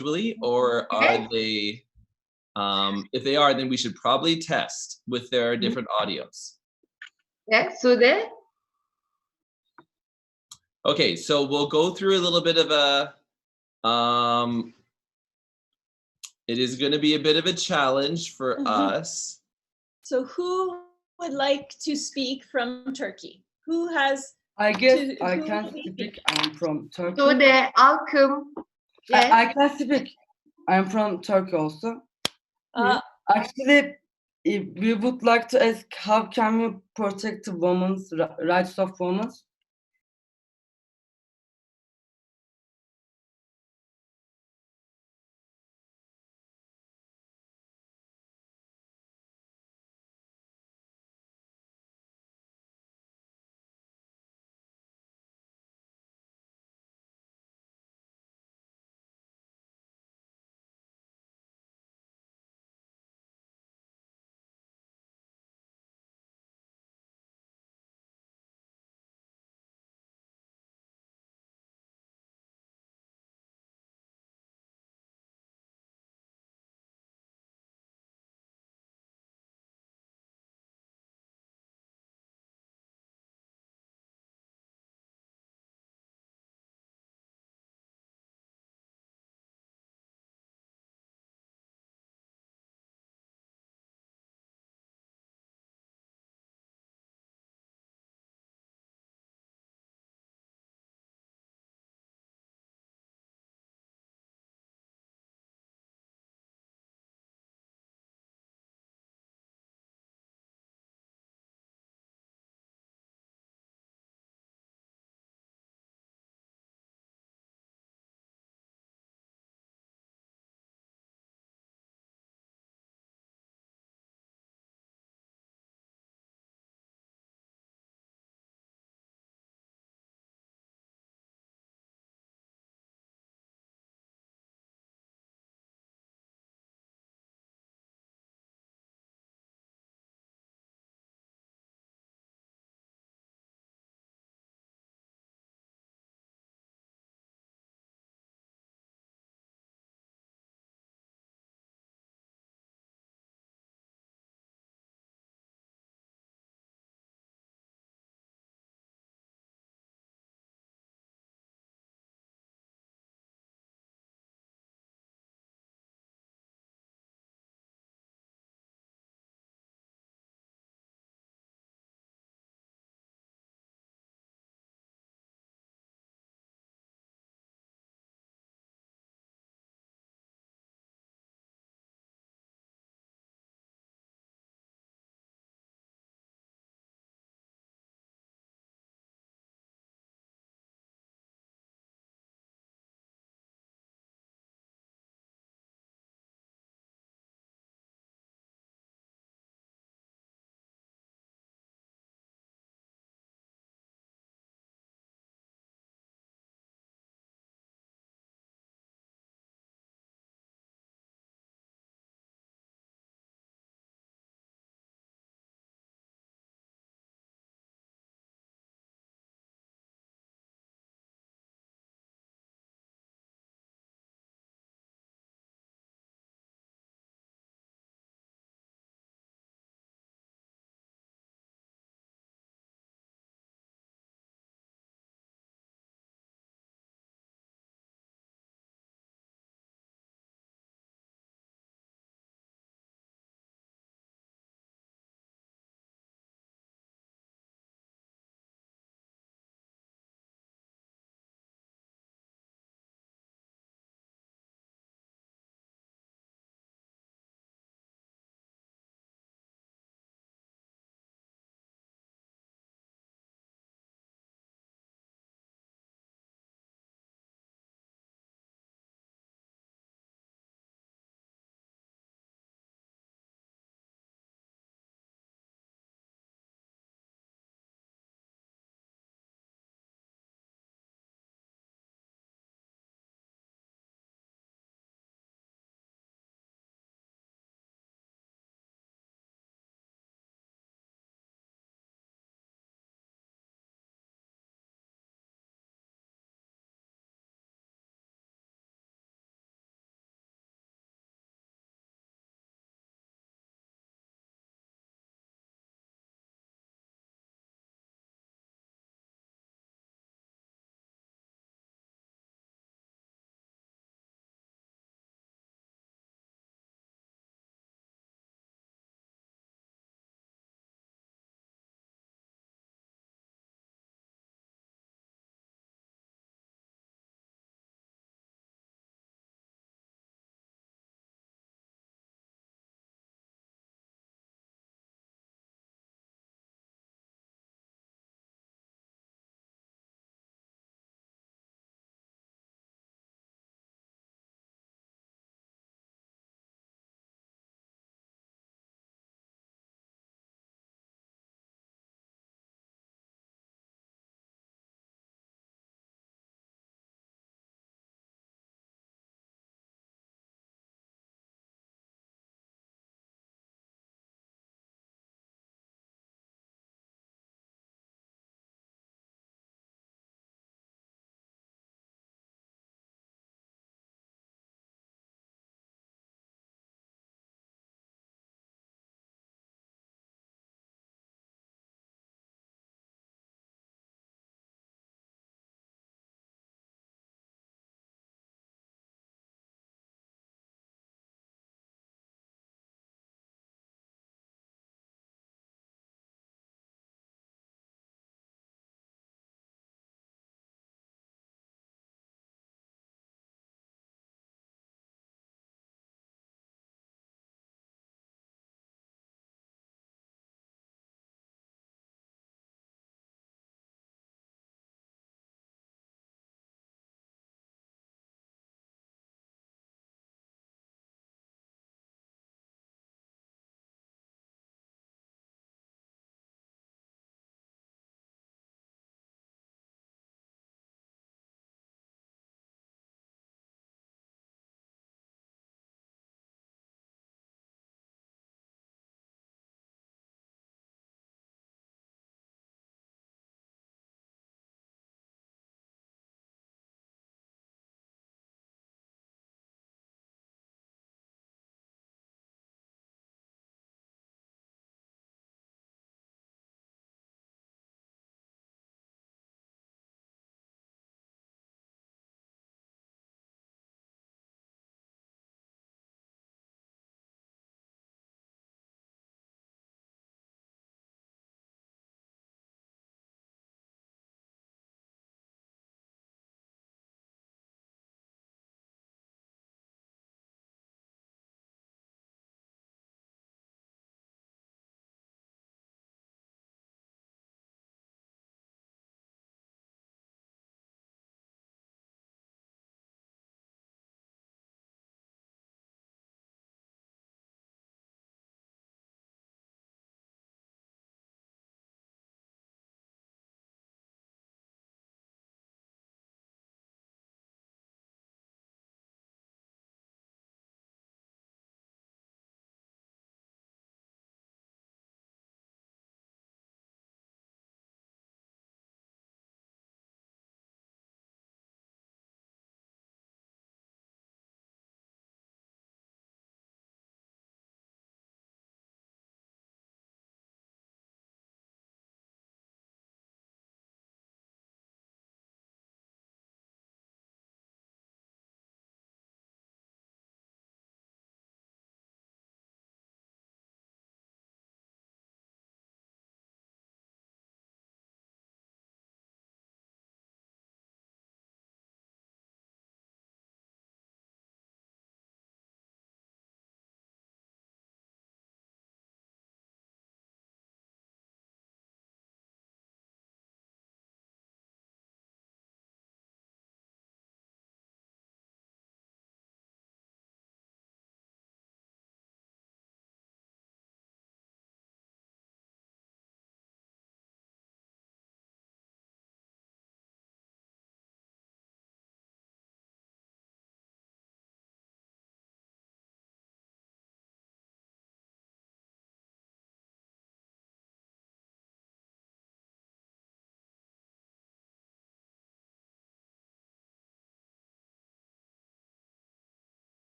individually, or Okay. are they, if they are, then we should probably test with their Mhm. different audios. Yeah, Sude? Okay, so we'll go through a little bit of it is gonna be a bit of a challenge for us. So who would like to speak from Turkey? Who has I guess to I who can will be speak. I'm from Turkey. Sude, Alkım. Yes. I can speak. I'm from Turkey also. uh, Actually, we would like to ask how can we protect the women's rights of women?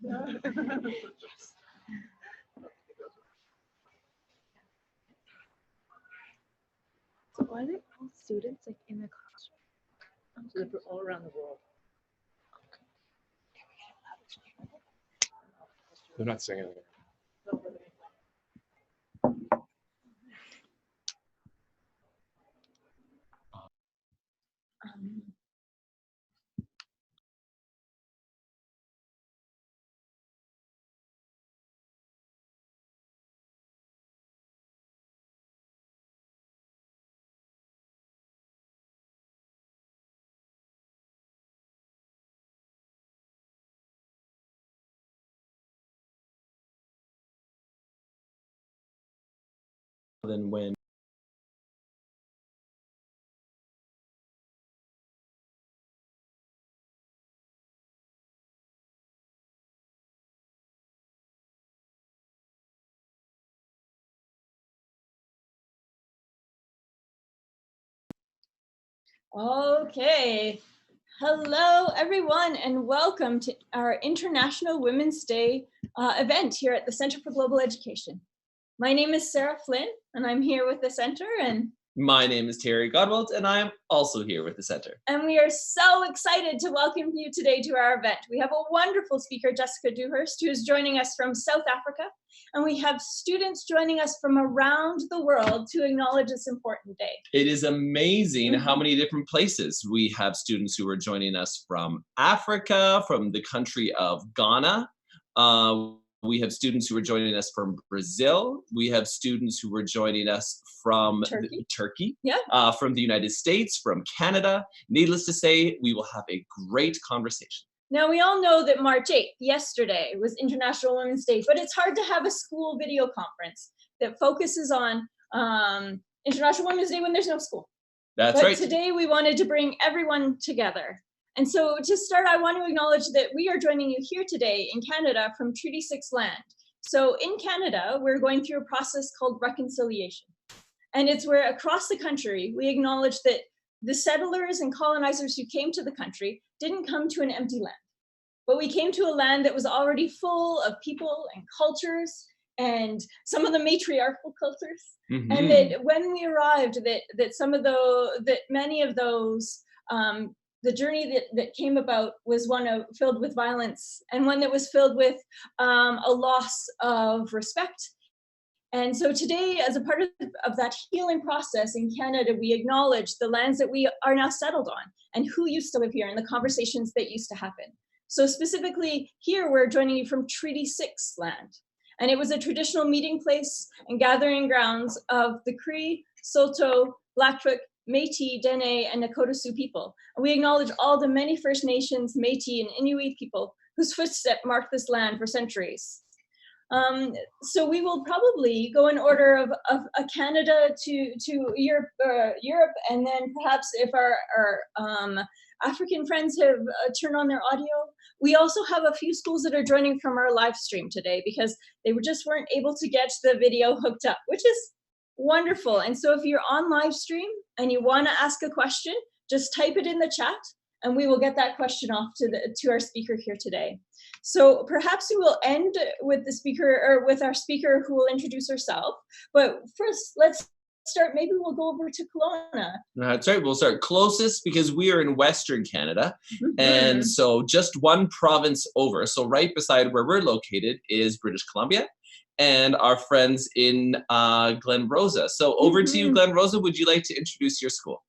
So are they all students like in the classroom? So they're all around the world. They're not singing. Than when Okay. Hello, everyone, and welcome to our International Women's Day event here at the Center for Global Education. My name is Sarah Flynn, and I'm here with the center, my name is Terry Godwalt, and I am also here with the center. and we are so excited to welcome you today to our event. We have a wonderful speaker, Jessica Dewhurst, who is joining us from South Africa, and we have students joining us from around the world to acknowledge this important day. It is amazing how many different places. We have students who are joining us from Africa, from the country of Ghana. We have students who are joining us from Brazil. We have students who are joining us from Turkey, Yeah. From the United States, from Canada. Needless to say, we will have a great conversation. Now, we all know that March 8th, yesterday, was International Women's Day, but it's hard to have a school video conference that focuses on International Women's Day when there's no school. That's But right. today we wanted to bring everyone together. And so to start, I want to acknowledge that we are joining you here today in Canada from Treaty 6 land. So in Canada, we're going through a process called reconciliation. And it's where across the country, we acknowledge that the settlers and colonizers who came to the country didn't come to an empty land, but we came to a land that was already full of people and cultures and some of the matriarchal cultures. Mhm. And that when we arrived, that many of those, the journey that came about was one filled with violence, and one that was filled with a loss of respect. And so today, as a part of that healing process in Canada, we acknowledge the lands that we are now settled on and who used to live here and the conversations that used to happen. So specifically here, we're joining you from Treaty 6 land. And it was a traditional meeting place and gathering grounds of the Cree, Saulteaux, Blackfoot, Métis, Dene, and Nakota Sioux people. And we acknowledge all the many First Nations, Métis, and Inuit people whose footsteps marked this land for centuries. So we will probably go in order of Canada to Europe, and then perhaps if our African friends have turned on their audio. We also have a few schools that are joining from our live stream today because they just weren't able to get the video hooked up, which is wonderful. And so if you're on live stream and you want to ask a question, just type it in the chat and we will get that question off to our speaker here today. So perhaps we will end with the speaker, or with our speaker who will introduce herself. But first, let's start, maybe we'll go over to Kelowna. That's right. We'll start closest because we are in Western Canada. And so just one province over. So right beside where we're located is British Columbia and our friends in Glen Rosa. So over to you, Glen Rosa. Would you like to introduce your school?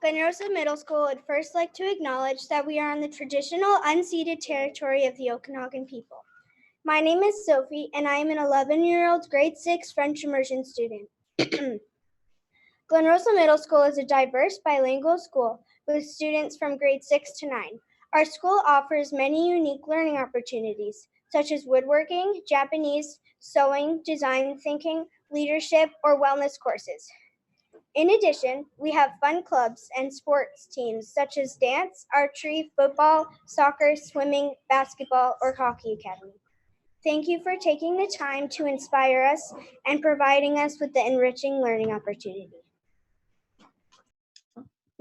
Glen Rosa Middle School would first like to acknowledge that we are on the traditional unceded territory of the Okanagan people. My name is Sophie, and I am an 11-year-old grade 6 French immersion student. Glen Rosa Middle School is a diverse bilingual school with students from grade 6 to 9. Our school offers many unique learning opportunities, such as woodworking, Japanese, sewing, design thinking, leadership, or wellness courses. In addition, we have fun clubs and sports teams such as dance, archery, football, soccer, swimming, basketball, or hockey academy. Thank you for taking the time to inspire us and providing us with the enriching learning opportunity.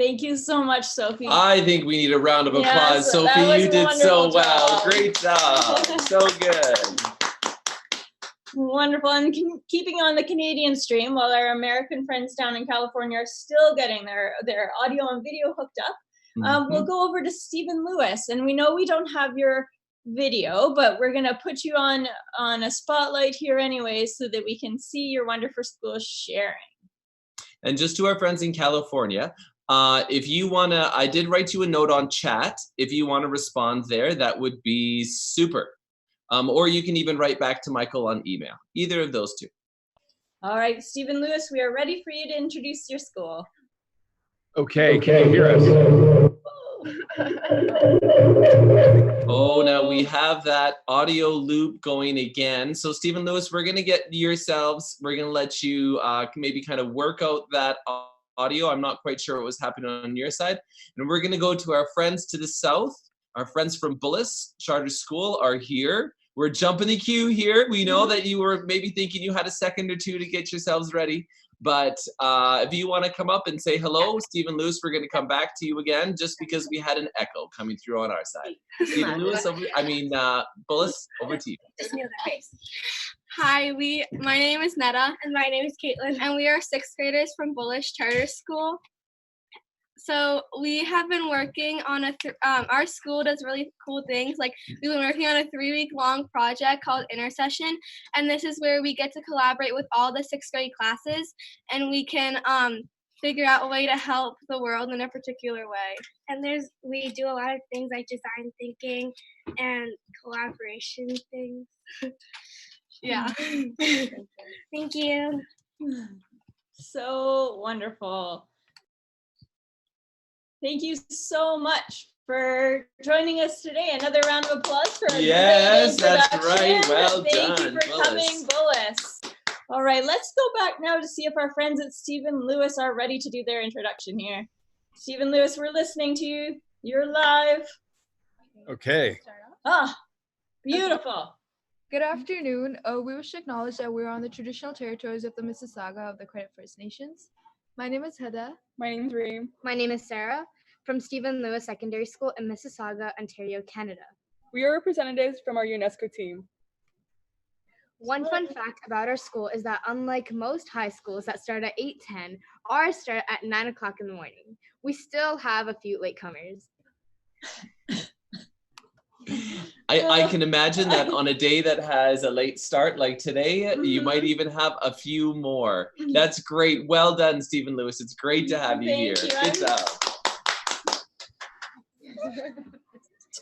Thank you so much, Sophie. I think we need a round of applause. Yes, that Sophie, was you a did so wonderful well. job. Great job. So good. Wonderful. And keeping on the Canadian stream, while our American friends down in California are still getting their audio and video hooked up, we'll go over to Stephen Lewis. And we know we don't have your video, but we're going to put you on a spotlight here anyway so that we can see your wonderful school sharing. And just to our friends in California, if you want to, I did write you a note on chat. If you want to respond there, that would be super. Or you can even write back to Michael on email. Either of those two. All right, Stephen Lewis, we are ready for you to introduce your school. Okay, can you hear us? Oh, now we have that audio loop going again. So Stephen Lewis, we're going to get yourselves, we're going to let you maybe kind of work out that audio. I'm not quite sure what was happening on your side. And we're going to go to our friends to the south. Our friends from Bullis Charter School are here. We're jumping the queue here. We know that you were maybe thinking you had a second or two to get yourselves ready. But if you want to come up and say hello, Stephen Lewis, we're going to come back to you again just because we had an echo coming through on our side. Stephen Lewis, Bullis, over to you. Hi, my name is Netta. And my name is Caitlin. And we are 6th graders from Bullish Charter School. So we have been working on our school does really cool things. Like we've been working on a 3-week-long project called Intersession. And this is where we get to collaborate with all the 6th grade classes. And we can figure out a way to help the world in a particular way. And we do a lot of things like design thinking and collaboration things. Yeah. Thank you. So wonderful. Thank you so much for joining us today. Another round of applause for a Yes, great that's introduction. right. Well Thank done, you for Bullis. coming, Bullis. All right, let's go back now to see if our friends at Stephen Lewis are ready to do their introduction here. Stephen Lewis, we're listening to you. You're live. Okay. Ah, beautiful. Good afternoon. We wish to acknowledge that we're on the traditional territories of the Mississauga of the Credit First Nations. My name is Heda. My name's Reem. My name is Sarah from Stephen Lewis Secondary School in Mississauga, Ontario, Canada. We are representatives from our UNESCO team. One fun fact about our school is that unlike most high schools that start at 8:10, ours start at 9 o'clock in the morning. We still have a few latecomers. I can imagine that on a day that has a late start like today, you might even have a few more. That's great. Well done, Stephen Lewis. It's great to have you here. Good job.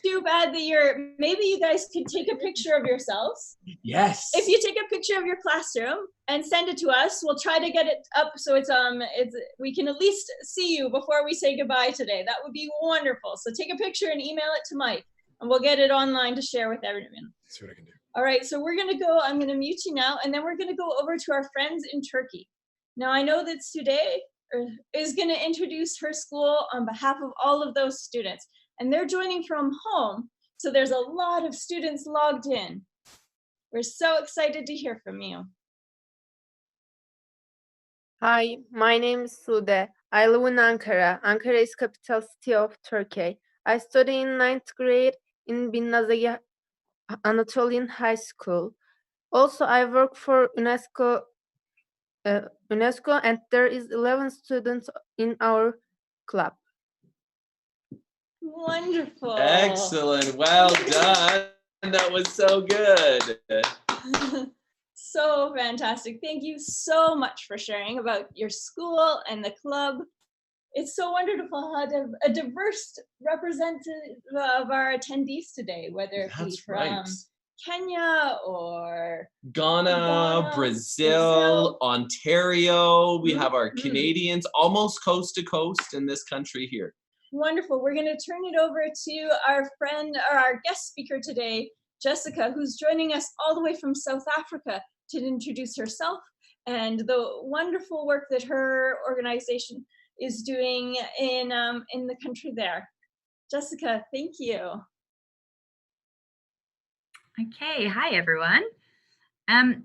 Too bad that maybe you guys could take a picture of yourselves. Yes. If you take a picture of your classroom and send it to us, we'll try to get it up so it's we can at least see you before we say goodbye today. That would be wonderful. So take a picture and email it to Mike, and we'll get it online to share with everyone. See what I can do. All right, so I'm going to mute you now, and then we're going to go over to our friends in Turkey. Now, I know that Sude is going to introduce her school on behalf of all of those students, and they're joining from home, so there's a lot of students logged in. We're so excited to hear from you. Hi, my name is Sude. I live in Ankara. Ankara is capital city of Turkey. I study in 9th grade in Binnazagi Anatolian High School. Also, I work for UNESCO, and there is 11 students in our club. Wonderful. Excellent. Well done. That was so good. So fantastic. Thank you so much for sharing about your school and the club. It's so wonderful to have a diverse representative of our attendees today, whether it be from Kenya or Ghana, Brazil, Ontario. We have our Canadians almost coast to coast in this country here. Wonderful. We're going to turn it over to our friend or our guest speaker today, Jessica, who's joining us all the way from South Africa to introduce herself and the wonderful work that her organization is doing in the country there. Jessica, thank you. Okay, hi everyone. Let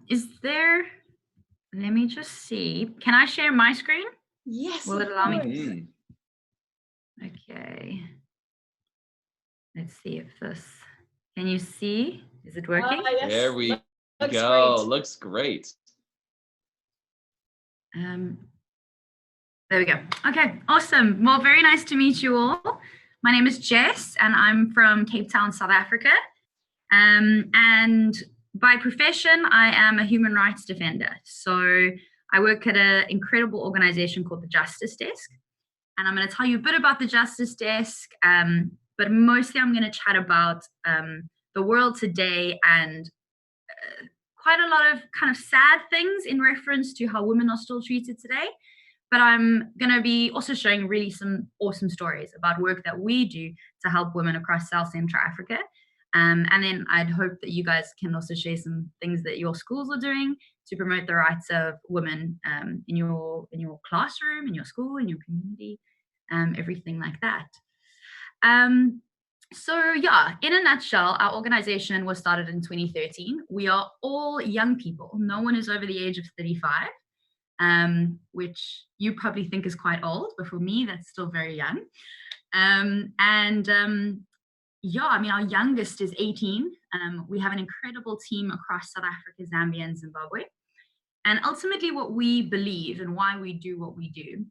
me just see. Can I share my screen? Yes. Will it allow me? Okay. Let's see if this, can you see? Is it working? Yes. There we Looks go. great. Looks great. There we go. Okay, awesome. Well, very nice to meet you all. My name is Jess, and I'm from Cape Town, South Africa. And by profession, I am a human rights defender. So I work at an incredible organization called the Justice Desk. And I'm going to tell you a bit about the Justice Desk, but mostly I'm going to chat about the world today and quite a lot of kind of sad things in reference to how women are still treated today. But I'm going to be also showing really some awesome stories about work that we do to help women across South Central Africa. And then I'd hope that you guys can also share some things that your schools are doing to promote the rights of women in your classroom, in your school, in your community, everything like that. So yeah, in a nutshell, our organization was started in 2013. We are all young people. No one is over the age of 35. Which you probably think is quite old, but for me, that's still very young. Yeah, I mean, our youngest is 18. We have an incredible team across South Africa, Zambia, and Zimbabwe. And ultimately, what we believe and why we do what we do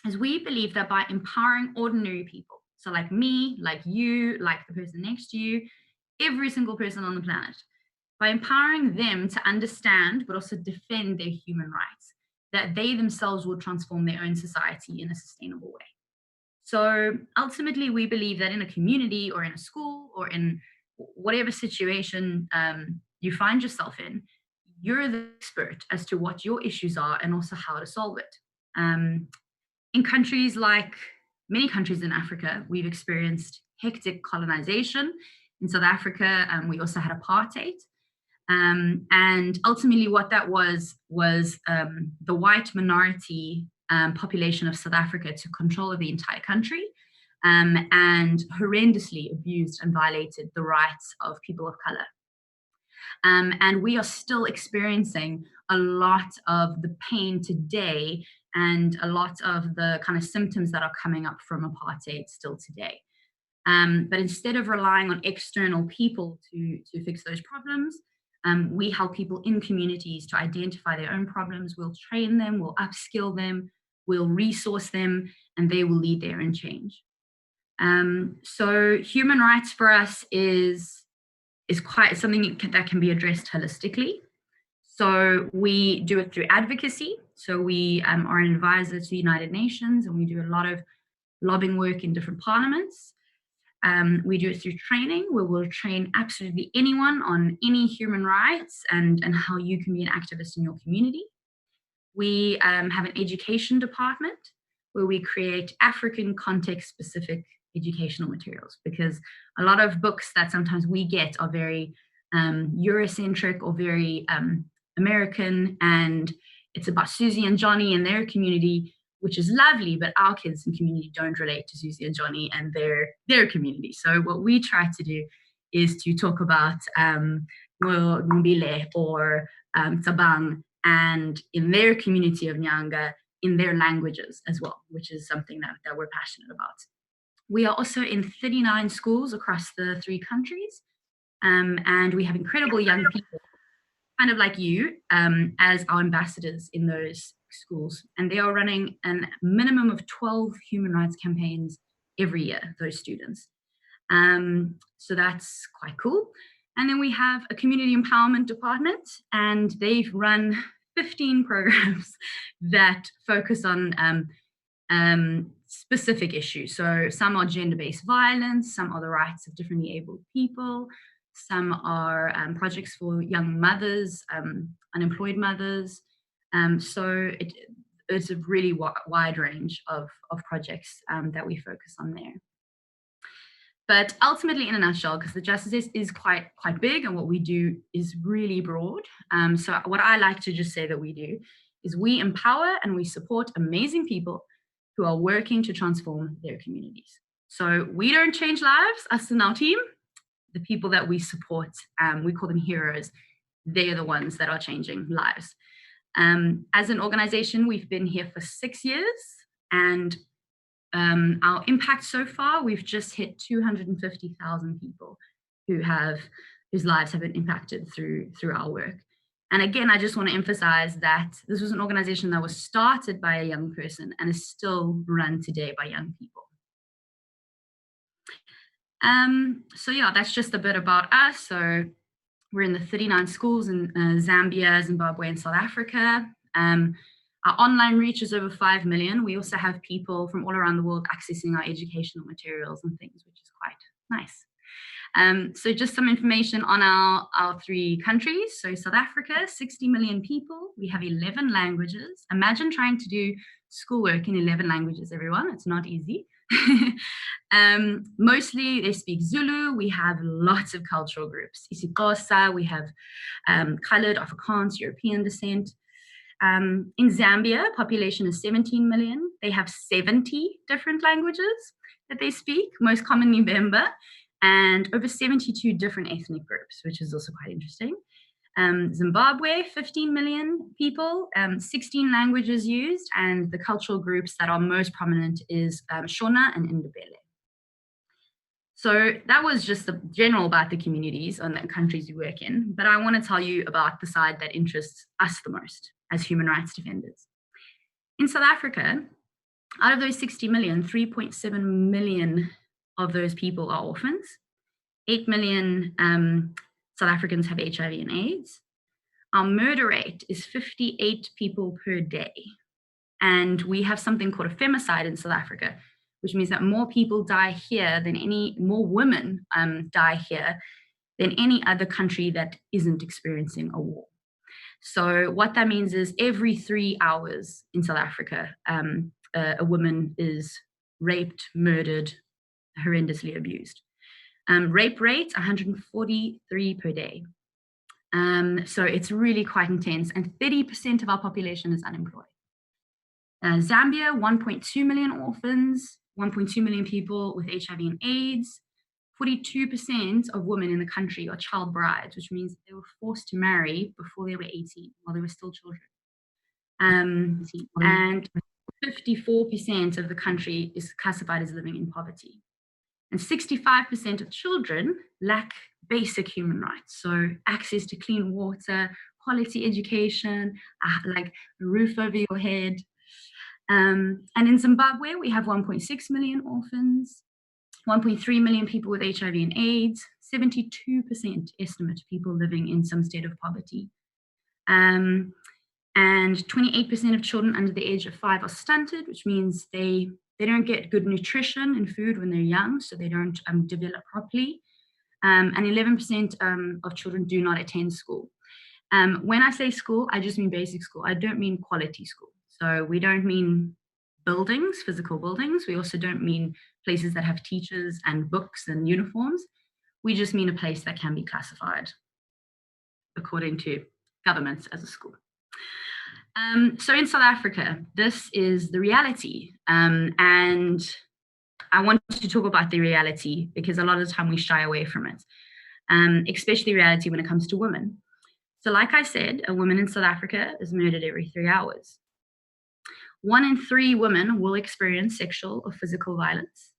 is we believe that by empowering ordinary people, so like me, like you, like the person next to you, every single person on the planet, by empowering them to understand but also defend their human rights, that they themselves will transform their own society in a sustainable way. So ultimately, we believe that in a community or in a school or in whatever situation you find yourself in, you're the expert as to what your issues are and also how to solve it. In countries like many countries in Africa, we've experienced hectic colonization. In South Africa, we also had apartheid. And ultimately what that was the white minority population of South Africa took control of the entire country and horrendously abused and violated the rights of people of color. And we are still experiencing a lot of the pain today and a lot of the kind of symptoms that are coming up from apartheid still today. But instead of relying on external people to fix those problems, we help people in communities to identify their own problems. We'll train them, we'll upskill them, we'll resource them, and they will lead their own change. So human rights for us is quite something that can be addressed holistically. So we do it through advocacy. So we are an advisor to the United Nations, and we do a lot of lobbying work in different parliaments. We do it through training, where we'll train absolutely anyone on any human rights and how you can be an activist in your community. We have an education department where we create African context-specific educational materials, because a lot of books that sometimes we get are very Eurocentric or very American, and it's about Susie and Johnny and their community, which is lovely, but our kids and community don't relate to Susie and Johnny and their community. So what we try to do is to talk about Mbile or Tabang, and in their community of Nyanga, in their languages as well, which is something that we're passionate about. We are also in 39 schools across the 3 countries, and we have incredible young people, kind of like you, as our ambassadors in those schools. And they are running a minimum of 12 human rights campaigns every year, those students. So that's quite cool. And then we have a community empowerment department, and they've run 15 programs that focus on specific issues. So some are gender-based violence, some are the rights of differently abled people, some are projects for young mothers, unemployed mothers. So it's a really wide range of projects that we focus on there. But ultimately, in a nutshell, because the Justice is quite big and what we do is really broad. So what I like to just say that we do is we empower and we support amazing people who are working to transform their communities. So we don't change lives, us and our team. The people that we support, we call them heroes. They're the ones that are changing lives. As an organization, we've been here for 6 years, and our impact so far, we've just hit 250,000 people whose lives have been impacted through our work. And again, I just want to emphasize that this was an organization that was started by a young person and is still run today by young people. So yeah, that's just a bit about us. So we're in the 39 schools in Zambia, Zimbabwe, and South Africa. Our online reach is over 5 million. We also have people from all around the world accessing our educational materials and things, which is quite nice. So just some information on our 3 countries. So South Africa, 60 million people. We have 11 languages. Imagine trying to do schoolwork in 11 languages, everyone. It's not easy. Mostly they speak Zulu. We have lots of cultural groups. isiXhosa, we have colored, Afrikaans, European descent. In Zambia, population is 17 million. They have 70 different languages that they speak, most commonly Bemba, and over 72 different ethnic groups, which is also quite interesting. Zimbabwe, 15 million people, 16 languages used, and the cultural groups that are most prominent is Shona and Ndebele. So that was just the general about the communities and the countries we work in, but I want to tell you about the side that interests us the most as human rights defenders. In South Africa, out of those 60 million, 3.7 million of those people are orphans. 8 million South Africans have HIV and AIDS. Our murder rate is 58 people per day. And we have something called a femicide in South Africa, which means that more people die here than more women die here than any other country that isn't experiencing a war. So what that means is every 3 hours in South Africa, a woman is raped, murdered, horrendously abused. Rape rate, 143 per day. So it's really quite intense, and 30% of our population is unemployed. Zambia, 1.2 million orphans, 1.2 million people with HIV and AIDS. 42% of women in the country are child brides, which means they were forced to marry before they were 18, while they were still children. And 54% of the country is classified as living in poverty. And 65% of children lack basic human rights. So access to clean water, quality education, like a roof over your head. And in Zimbabwe, we have 1.6 million orphans, 1.3 million people with HIV and AIDS, 72% estimate people living in some state of poverty. And 28% of children under the age of 5 are stunted, which means they don't get good nutrition and food when they're young, so they don't develop properly. And 11% of children do not attend school. When I say school, I just mean basic school. I don't mean quality school. So we don't mean buildings, physical buildings. We also don't mean places that have teachers and books and uniforms. We just mean a place that can be classified according to governments as a school. So in South Africa, this is the reality. And I want to talk about the reality because a lot of the time we shy away from it, especially reality when it comes to women. So like I said, a woman in South Africa is murdered every 3 hours. 1 in 3 women will experience sexual or physical violence.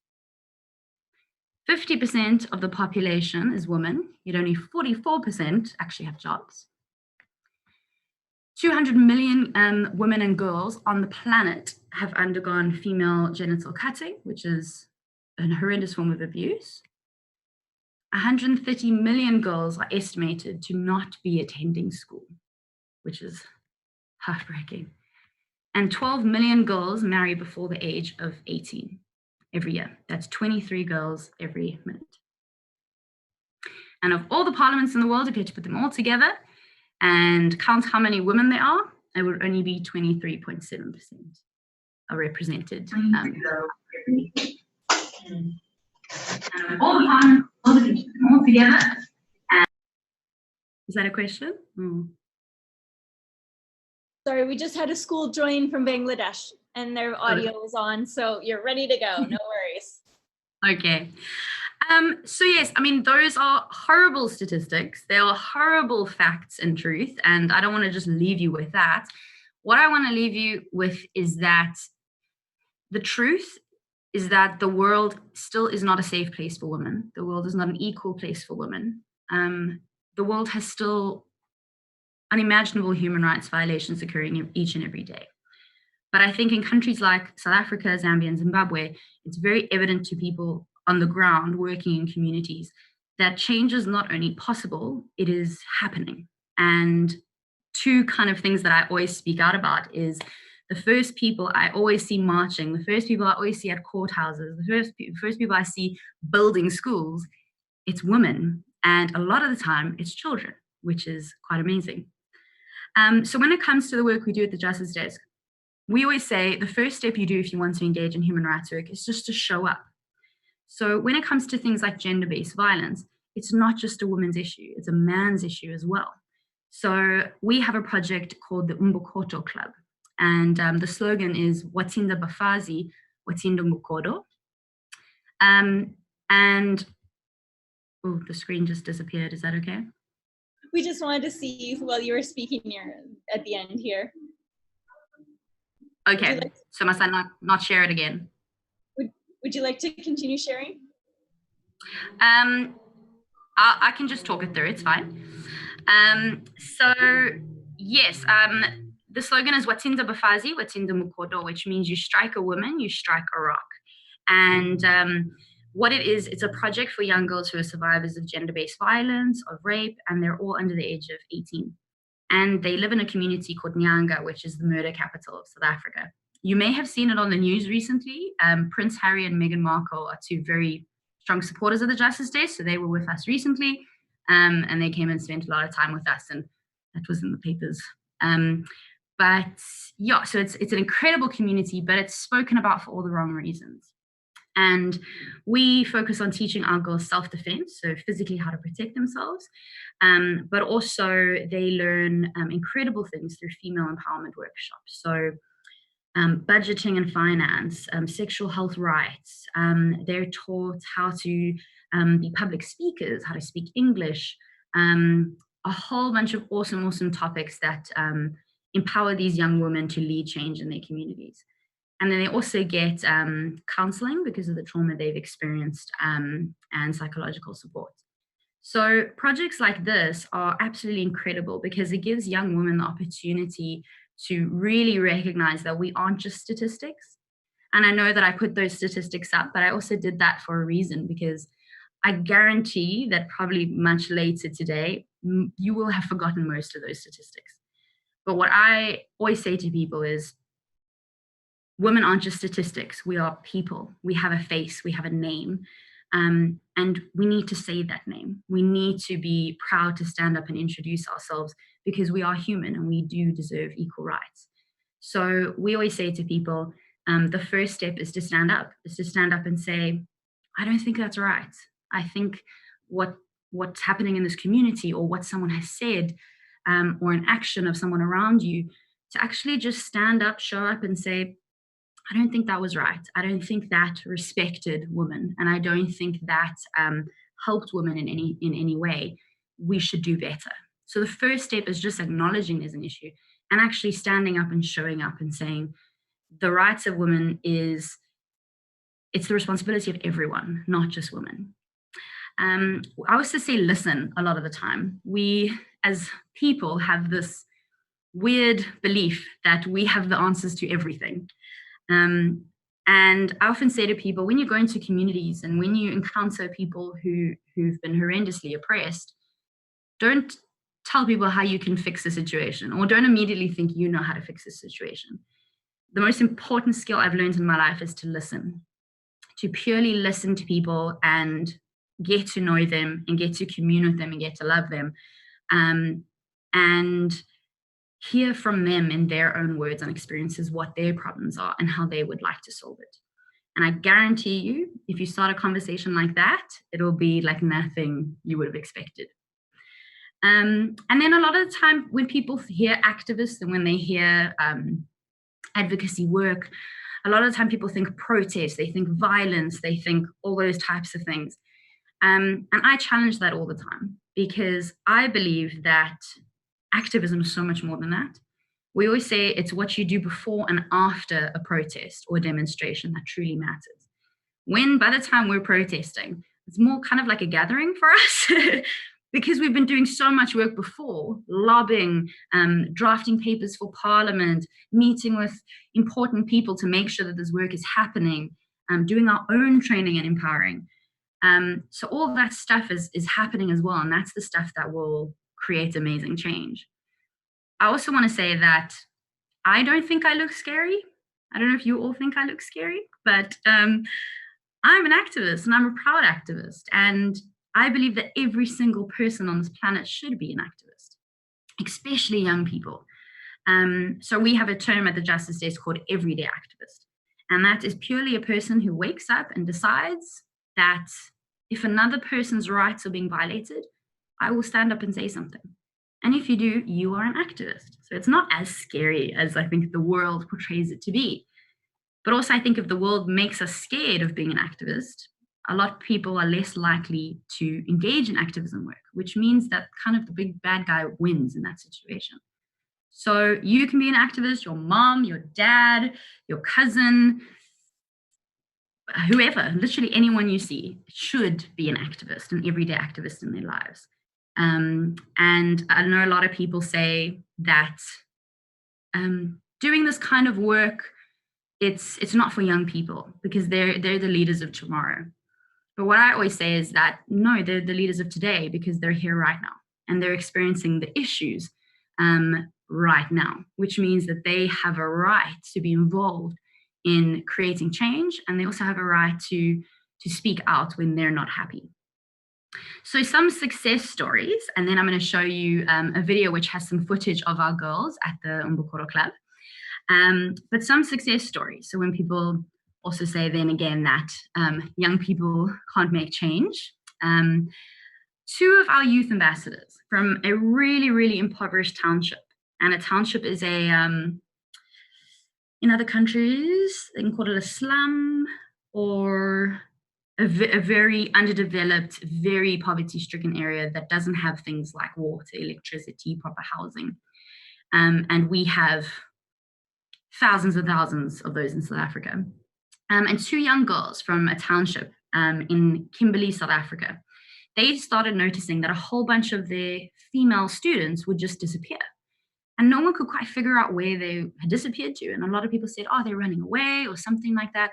50% of the population is women, yet only 44% actually have jobs. 200 million women and girls on the planet have undergone female genital cutting, which is a horrendous form of abuse. 130 million girls are estimated to not be attending school, which is heartbreaking. And 12 million girls marry before the age of 18 every year. That's 23 girls every minute. And of all the parliaments in the world, if you had to put them all together and count how many women there are, it would only be 23.7% are represented. All the parliaments, all if you put them all together. Is that a question? Sorry, we just had a school join from Bangladesh and their audio is on, so you're ready to go, no worries. Okay. So yes, I mean, those are horrible statistics. They are horrible facts and truth, and I don't want to just leave you with that. What I want to leave you with is that the truth is that the world still is not a safe place for women. The world is not an equal place for women. The world has still unimaginable human rights violations occurring each and every day. But I think in countries like South Africa, Zambia, and Zimbabwe, it's very evident to people on the ground working in communities that change is not only possible, it is happening. And two kind of things that I always speak out about is the first people I always see marching, the first people I always see at courthouses, the first people I see building schools, it's women. And a lot of the time it's children, which is quite amazing. So when it comes to the work we do at the Justice Desk, we always say the first step you do if you want to engage in human rights work is just to show up. So when it comes to things like gender-based violence, it's not just a woman's issue, it's a man's issue as well. So we have a project called the Umbukoto Club. And the slogan is Watsinda Bafazi, Watsinda Umbukodo. And, oh, the screen just disappeared. Is that okay? We just wanted to see you while you were speaking here at the end here. Okay, so must I not share it again? Would you like to continue sharing? I can just talk it through, it's fine. So yes, the slogan is Watsinda Bafazi, Watsinda Mukodo, which means you strike a woman, you strike a rock. And what it is, it's a project for young girls who are survivors of gender-based violence, of rape, and they're all under the age of 18. And they live in a community called Nyanga, which is the murder capital of South Africa. You may have seen it on the news recently. Prince Harry and Meghan Markle are two very strong supporters of the Justice Desk, so they were with us recently, and they came and spent a lot of time with us, and that was in the papers. But yeah, so it's an incredible community, but it's spoken about for all the wrong reasons. And we focus on teaching our girls self-defense, so physically how to protect themselves, but also they learn incredible things through female empowerment workshops. So budgeting and finance, sexual health rights. They're taught how to be public speakers, how to speak English, a whole bunch of awesome topics that empower these young women to lead change in their communities. And then they also get counseling because of the trauma they've experienced and psychological support. So projects like this are absolutely incredible because it gives young women the opportunity to really recognize that we aren't just statistics. And I know that I put those statistics up, but I also did that for a reason because I guarantee that probably much later today, you will have forgotten most of those statistics. But what I always say to people is, women aren't just statistics, we are people. We have a face, we have a name, and we need to say that name. We need to be proud to stand up and introduce ourselves because we are human and we do deserve equal rights. So we always say to people, the first step is to stand up and say, I don't think that's right. I think what's happening in this community or what someone has said or an action of someone around you, to actually just stand up, show up and say, I don't think that was right. I don't think that respected women. And I don't think that helped women in any way. We should do better. So the first step is just acknowledging there's an issue and actually standing up and showing up and saying the rights of women it's the responsibility of everyone, not just women. I also say listen a lot of the time. We as people have this weird belief that we have the answers to everything. And I often say to people, when you go into communities and when you encounter people who've been horrendously oppressed, don't tell people how you can fix the situation, or don't immediately think you know how to fix the situation. The most important skill I've learned in my life is to listen, to purely listen to people and get to know them and get to commune with them and get to love them, and hear from them in their own words and experiences what their problems are and how they would like to solve it. And I guarantee you, if you start a conversation like that, it'll be like nothing you would have expected. And then a lot of the time when people hear activists and when they hear advocacy work, a lot of the time people think protest, they think violence, they think all those types of things. And I challenge that all the time because I believe that activism is so much more than that. We always say it's what you do before and after a protest or a demonstration that truly matters. when by the time we're protesting, it's more kind of like a gathering for us because we've been doing so much work before, lobbying, drafting papers for parliament, meeting with important people to make sure that this work is happening, doing our own training and empowering. So all that stuff is happening as well, and that's the stuff that will create amazing change. I also want to say that I don't think I look scary. I don't know if you all think I look scary, but I'm an activist and I'm a proud activist. And I believe that every single person on this planet should be an activist, especially young people. So we have a term at the Justice Desk called everyday activist. And that is purely a person who wakes up and decides that if another person's rights are being violated, I will stand up and say something. And if you do, you are an activist. So it's not as scary as I think the world portrays it to be. But also I think if the world makes us scared of being an activist, a lot of people are less likely to engage in activism work, which means that kind of the big bad guy wins in that situation. So you can be an activist, your mom, your dad, your cousin, whoever, literally anyone you see should be an activist, an everyday activist in their lives. And I know a lot of people say that doing this kind of work, it's not for young people because they're the leaders of tomorrow. But what I always say is that no, they're the leaders of today because they're here right now and they're experiencing the issues right now, which means that they have a right to be involved in creating change, and they also have a right to speak out when they're not happy. So some success stories, and then I'm going to show you a video which has some footage of our girls at the Umbukoro Club. But some success stories. So when people also say then again that young people can't make change. Two of our youth ambassadors from a really, really impoverished township. And a township is a, in other countries, they can call it a slum or a very underdeveloped, very poverty-stricken area that doesn't have things like water, electricity, proper housing. And we have thousands and thousands of those in South Africa. And two young girls from a township in Kimberley, South Africa, they started noticing that a whole bunch of their female students would just disappear. And no one could quite figure out where they had disappeared to. And a lot of people said, oh, they're running away or something like that.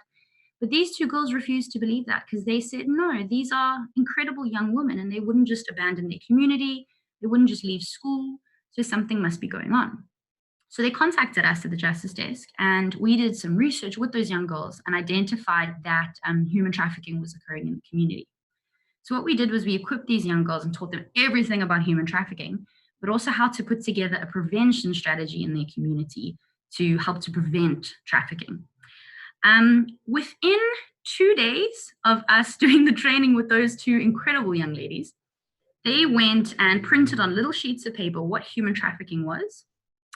But these two girls refused to believe that because they said, no, these are incredible young women and they wouldn't just abandon their community. They wouldn't just leave school. So something must be going on. So they contacted us at the Justice Desk and we did some research with those young girls and identified that human trafficking was occurring in the community. So what we did was we equipped these young girls and taught them everything about human trafficking, but also how to put together a prevention strategy in their community to help to prevent trafficking. Within 2 days of us doing the training with those two incredible young ladies, they went and printed on little sheets of paper what human trafficking was.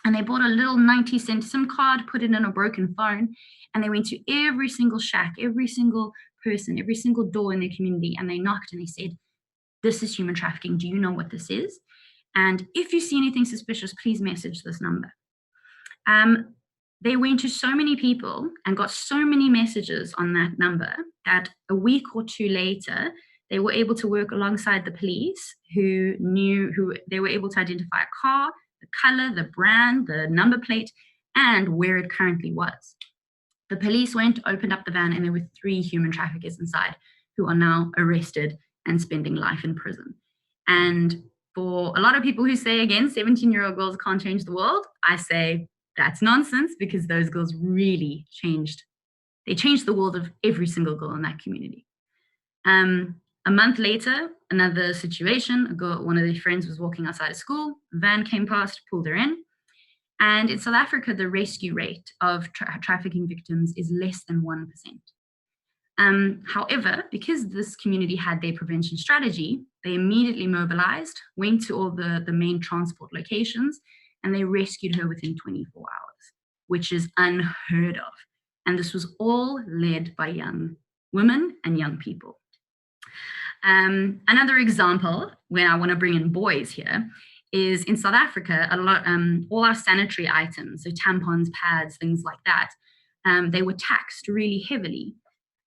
And they bought a little 90-cent SIM card, put it in a broken phone, and they went to every single shack, every single person, every single door in their community, and they knocked and they said, this is human trafficking. Do you know what this is? And if you see anything suspicious, please message this number. They went to so many people and got so many messages on that number that a week or two later, they were able to work alongside the police who they were able to identify a car, the color, the brand, the number plate, and where it currently was. The police went, opened up the van, and there were 3 human traffickers inside who are now arrested and spending life in prison. And for a lot of people who say, again, 17-year-old girls can't change the world, I say that's nonsense because those girls really changed. They changed the world of every single girl in that community. A month later, another situation, one of their friends was walking outside of school, a van came past, pulled her in. And in South Africa, the rescue rate of trafficking victims is less than 1%. However, because this community had their prevention strategy, they immediately mobilized, went to all the main transport locations, and they rescued her within 24 hours, which is unheard of. And this was all led by young women and young people. Another example, where I want to bring in boys here, is in South Africa, all our sanitary items, so tampons, pads, things like that, they were taxed really heavily.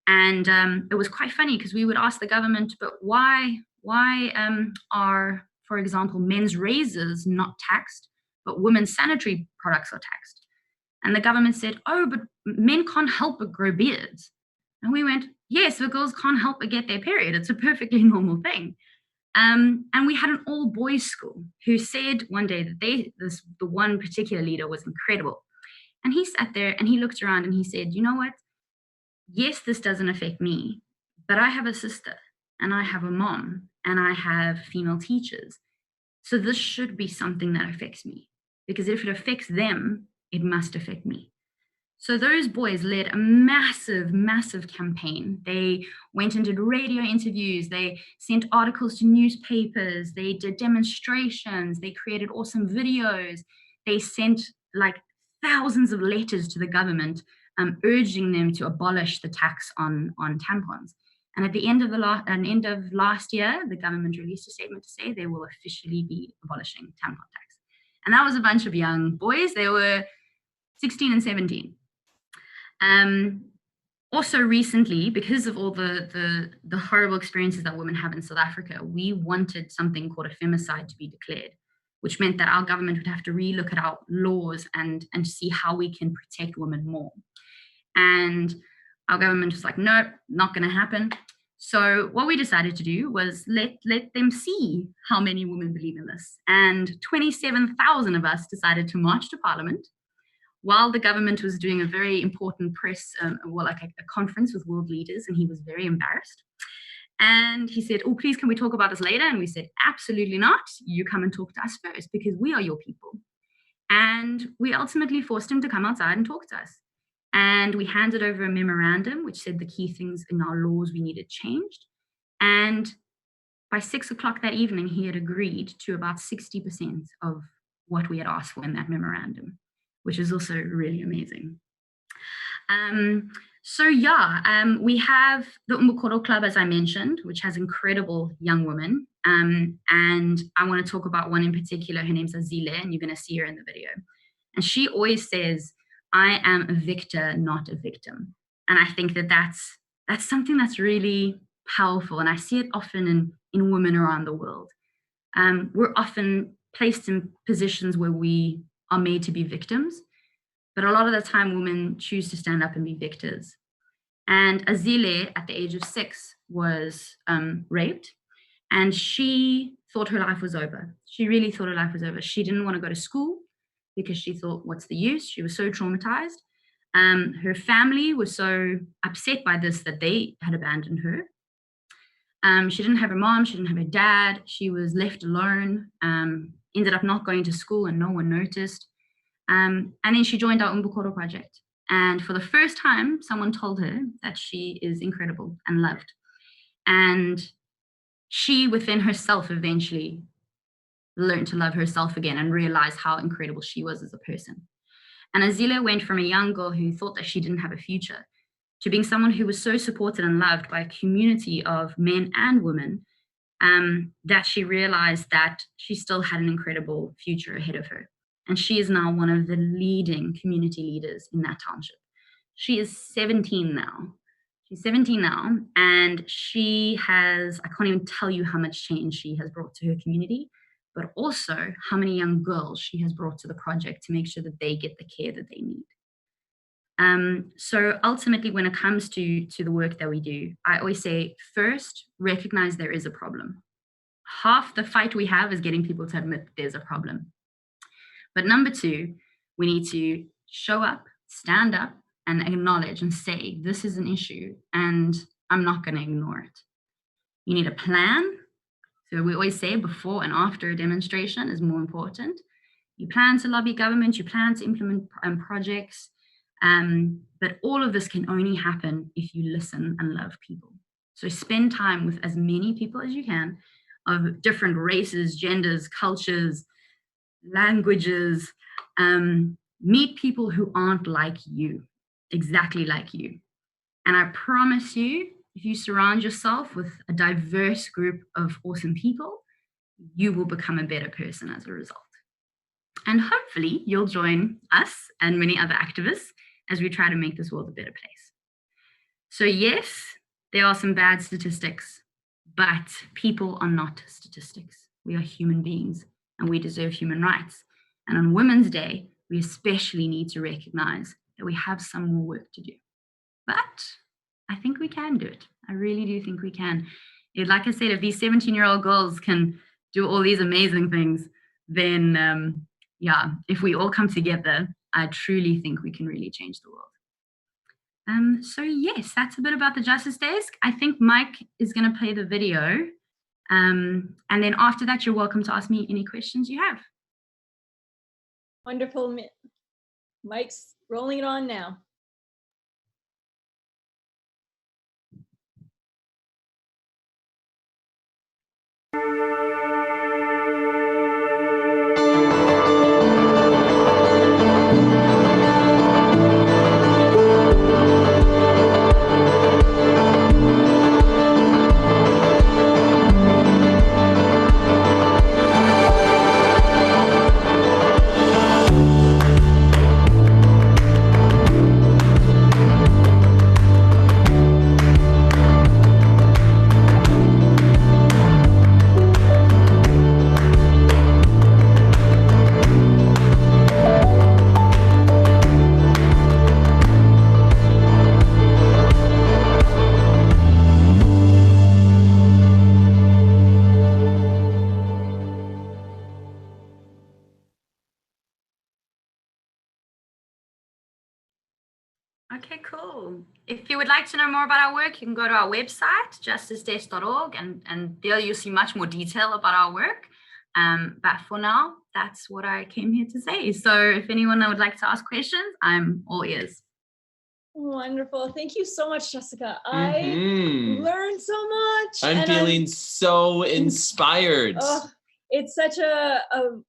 And it was quite funny because we would ask the government, but why are, for example, men's razors not taxed, but women's sanitary products are taxed? And the government said, oh, but men can't help but grow beards. And we went, yes, but girls can't help but get their period. It's a perfectly normal thing. And we had an all-boys school who said one day that the one particular leader was incredible. And he sat there and he looked around and he said, you know what? Yes, this doesn't affect me, but I have a sister and I have a mom and I have female teachers. So this should be something that affects me, because if it affects them, it must affect me. So those boys led a massive, massive campaign. They went and did radio interviews. They sent articles to newspapers. They did demonstrations. They created awesome videos. They sent like thousands of letters to the government urging them to abolish the tax on tampons. And at the end of last year, the government released a statement to say they will officially be abolishing tampon tax. And that was a bunch of young boys. They were 16 and 17. Also recently, because of all the horrible experiences that women have in South Africa, we wanted something called a femicide to be declared, which meant that our government would have to relook at our laws and see how we can protect women more. And our government was like, no, not going to happen. So what we decided to do was let them see how many women believe in this. And 27,000 of us decided to march to Parliament while the government was doing a very important press, a conference with world leaders, and he was very embarrassed. And he said, oh, please, can we talk about this later? And we said, absolutely not. You come and talk to us first, because we are your people. And we ultimately forced him to come outside and talk to us. And we handed over a memorandum which said the key things in our laws we needed changed. And by 6 o'clock that evening, he had agreed to about 60% of what we had asked for in that memorandum, which is also really amazing. We have the Umbukoro Club, as I mentioned, which has incredible young women. And I want to talk about one in particular. Her name's Azile, and you're going to see her in the video. And she always says, I am a victor, not a victim. And I think that that's something that's really powerful. And I see it often in women around the world. We're often placed in positions where we are made to be victims, but a lot of the time women choose to stand up and be victors. And Azile, at the age of 6, was raped, and she thought her life was over. She really thought her life was over. She didn't want to go to school because she thought, what's the use? She was so traumatized. Her family was so upset by this that they had abandoned her. She didn't have her mom, she didn't have her dad. She was left alone, ended up not going to school, and no one noticed. And then she joined our Umbukoro project. And for the first time, someone told her that she is incredible and loved. And she, within herself, eventually learned to love herself again and realize how incredible she was as a person. And Azile went from a young girl who thought that she didn't have a future to being someone who was so supported and loved by a community of men and women that she realized that she still had an incredible future ahead of her. And she is now one of the leading community leaders in that township. She is 17 now. She's 17 now, and she has, I can't even tell you how much change she has brought to her community, but also how many young girls she has brought to the project to make sure that they get the care that they need. So ultimately, when it comes to the work that we do, I always say, first, recognize there is a problem. Half the fight we have is getting people to admit there's a problem. But number 2, we need to show up, stand up, and acknowledge and say, this is an issue, and I'm not going to ignore it. You need a plan. So we always say before and after a demonstration is more important. You plan to lobby government, you plan to implement projects, but all of this can only happen if you listen and love people. So spend time with as many people as you can of different races, genders, cultures, languages. Meet people who aren't like you, exactly like you. And I promise you, if you surround yourself with a diverse group of awesome people, you will become a better person as a result. And hopefully you'll join us and many other activists as we try to make this world a better place. So yes, there are some bad statistics, but people are not statistics. We are human beings and we deserve human rights. And on Women's Day, we especially need to recognize that we have some more work to do. But I think we can do it. I really do think we can. Like I said, if these 17-year-old girls can do all these amazing things, then yeah, if we all come together, I truly think we can really change the world. So yes, that's a bit about the Justice Desk. I think Mike is going to play the video. And then after that, you're welcome to ask me any questions you have. Wonderful. Mike's rolling it on now. Okay, cool. If you would like to know more about our work, you can go to our website, justicedesk.org, and there you'll see much more detail about our work. But for now, that's what I came here to say. So if anyone would like to ask questions, I'm all ears. Wonderful. Thank you so much, Jessica. I learned so much. I'm feeling so inspired. Oh, it's such a